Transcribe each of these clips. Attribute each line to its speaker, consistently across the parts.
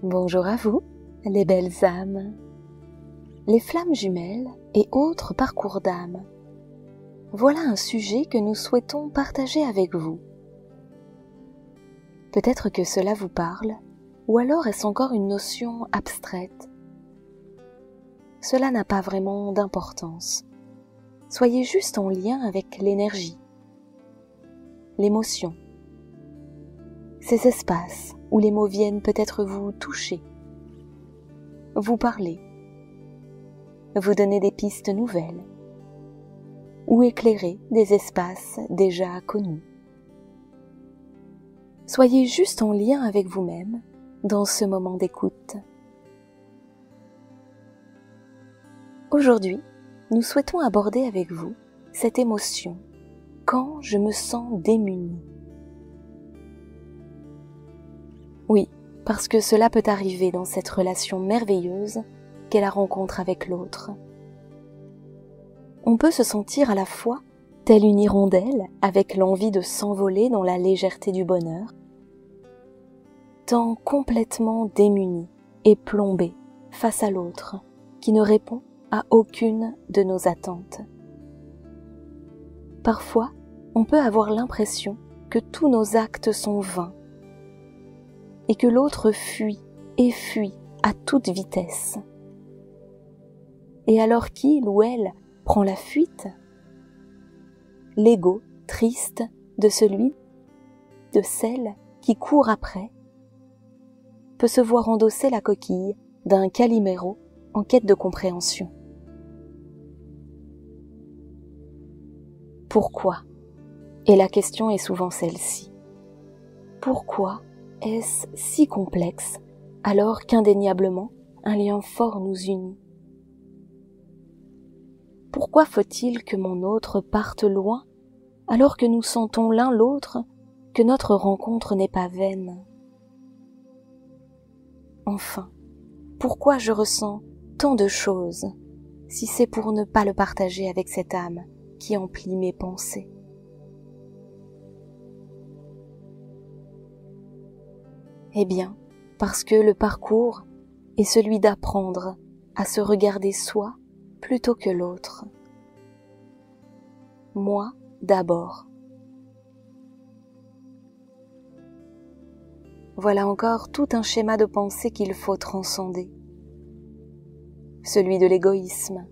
Speaker 1: Bonjour à vous, les belles âmes, les flammes jumelles et autres parcours d'âme. Voilà un sujet que nous souhaitons partager avec vous. Peut-être que cela vous parle, ou alors est-ce encore une notion abstraite. Cela n'a pas vraiment d'importance. Soyez juste en lien avec l'énergie, l'émotion, ces espaces où les mots viennent peut-être vous toucher, vous parler, vous donner des pistes nouvelles ou éclairer des espaces déjà connus. Soyez juste en lien avec vous-même dans ce moment d'écoute. Aujourd'hui, nous souhaitons aborder avec vous cette émotion quand je me sens démunie. Oui, parce que cela peut arriver dans cette relation merveilleuse qu'est la rencontre avec l'autre. On peut se sentir à la fois telle une hirondelle avec l'envie de s'envoler dans la légèreté du bonheur, tant complètement démuni et plombé face à l'autre qui ne répond à aucune de nos attentes. Parfois, on peut avoir l'impression que tous nos actes sont vains et que l'autre fuit et fuit à toute vitesse. Et alors qu'il ou elle prend la fuite, l'ego triste de celui, de celle qui court après, peut se voir endosser la coquille d'un Caliméro en quête de compréhension. Pourquoi ? Et la question est souvent celle-ci. Pourquoi est-ce si complexe alors qu'indéniablement un lien fort nous unit ? Pourquoi faut-il que mon autre parte loin alors que nous sentons l'un l'autre que notre rencontre n'est pas vaine ? Enfin, pourquoi je ressens tant de choses si c'est pour ne pas le partager avec cette âme qui emplit mes pensées ? Eh bien, parce que le parcours est celui d'apprendre à se regarder soi plutôt que l'autre. Moi d'abord. Voilà encore tout un schéma de pensée qu'il faut transcender. Celui de l'égoïsme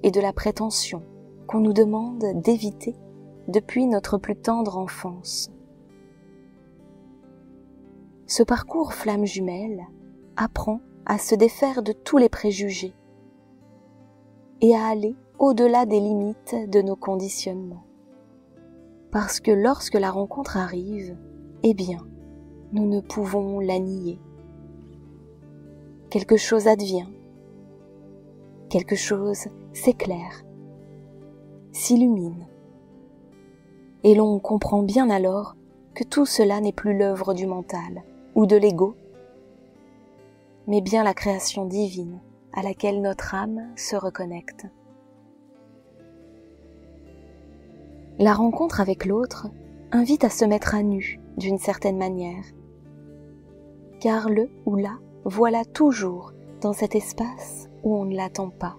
Speaker 1: et de la prétention qu'on nous demande d'éviter depuis notre plus tendre enfance. Ce parcours flamme jumelle apprend à se défaire de tous les préjugés et à aller au-delà des limites de nos conditionnements. Parce que lorsque la rencontre arrive, eh bien, nous ne pouvons la nier. Quelque chose advient, quelque chose s'éclaire, s'illumine, et l'on comprend bien alors que tout cela n'est plus l'œuvre du mental ou de l'ego, mais bien la création divine à laquelle notre âme se reconnecte. La rencontre avec l'autre invite à se mettre à nu d'une certaine manière, car le ou la voilà toujours dans cet espace où on ne l'attend pas.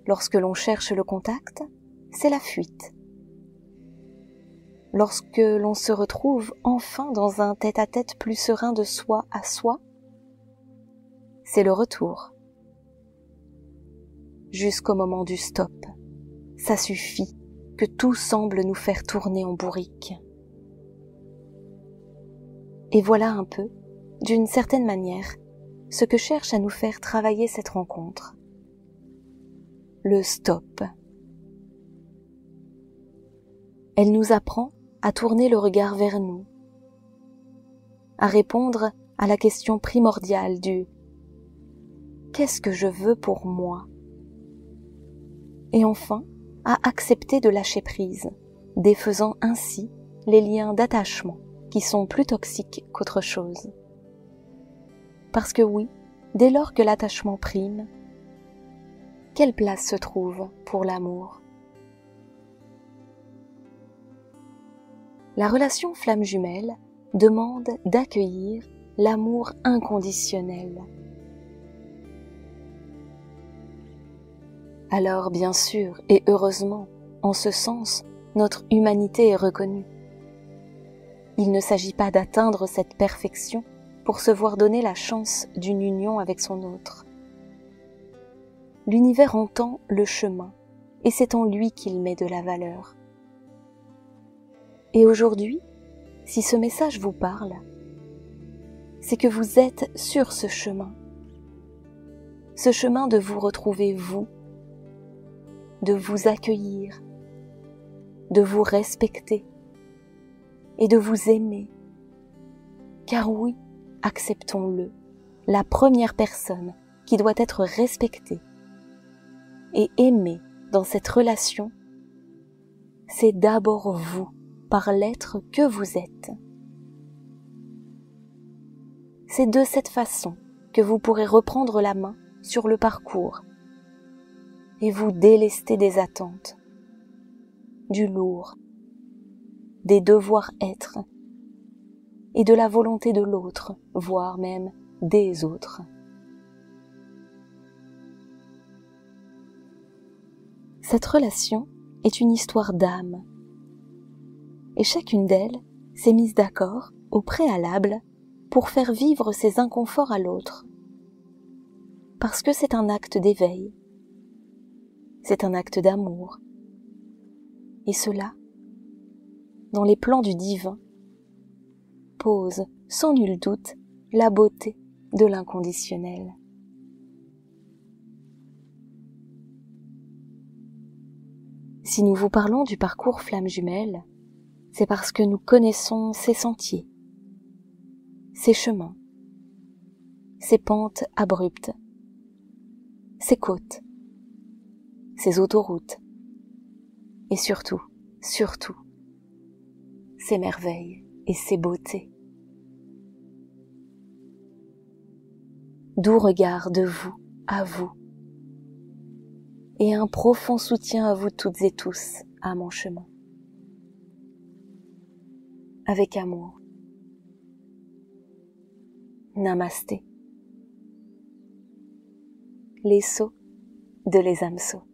Speaker 1: Lorsque l'on cherche le contact, c'est la fuite. Lorsque l'on se retrouve enfin dans un tête-à-tête plus serein de soi à soi, c'est le retour. Jusqu'au moment du stop, ça suffit que tout semble nous faire tourner en bourrique. Et voilà un peu, d'une certaine manière, ce que cherche à nous faire travailler cette rencontre. Le stop. Elle nous apprend à tourner le regard vers nous, à répondre à la question primordiale du « qu'est-ce que je veux pour moi ?» et enfin à accepter de lâcher prise, défaisant ainsi les liens d'attachement qui sont plus toxiques qu'autre chose. Parce que oui, dès lors que l'attachement prime, quelle place se trouve pour l'amour ? La relation flamme jumelle demande d'accueillir l'amour inconditionnel. Alors bien sûr, et heureusement, en ce sens, notre humanité est reconnue. Il ne s'agit pas d'atteindre cette perfection pour se voir donner la chance d'une union avec son autre. L'univers entend le chemin, et c'est en lui qu'il met de la valeur. Et aujourd'hui, si ce message vous parle, c'est que vous êtes sur ce chemin de vous retrouver vous, de vous accueillir, de vous respecter et de vous aimer. Car oui, acceptons-le, la première personne qui doit être respectée et aimée dans cette relation, c'est d'abord vous, par l'être que vous êtes. C'est de cette façon que vous pourrez reprendre la main sur le parcours et vous délester des attentes, du lourd, des devoirs-être et de la volonté de l'autre, voire même des autres. Cette relation est une histoire d'âme, et chacune d'elles s'est mise d'accord au préalable pour faire vivre ses inconforts à l'autre. Parce que c'est un acte d'éveil, c'est un acte d'amour, et cela, dans les plans du divin, pose sans nul doute la beauté de l'inconditionnel. Si nous vous parlons du parcours flamme jumelle, c'est parce que nous connaissons ces sentiers, ces chemins, ces pentes abruptes, ces côtes, ces autoroutes, et surtout, ces merveilles et ces beautés. Doux regard de vous à vous, et un profond soutien à vous toutes et tous à mon chemin. Avec amour. Namasté. Les sauts de Les âmes sauts.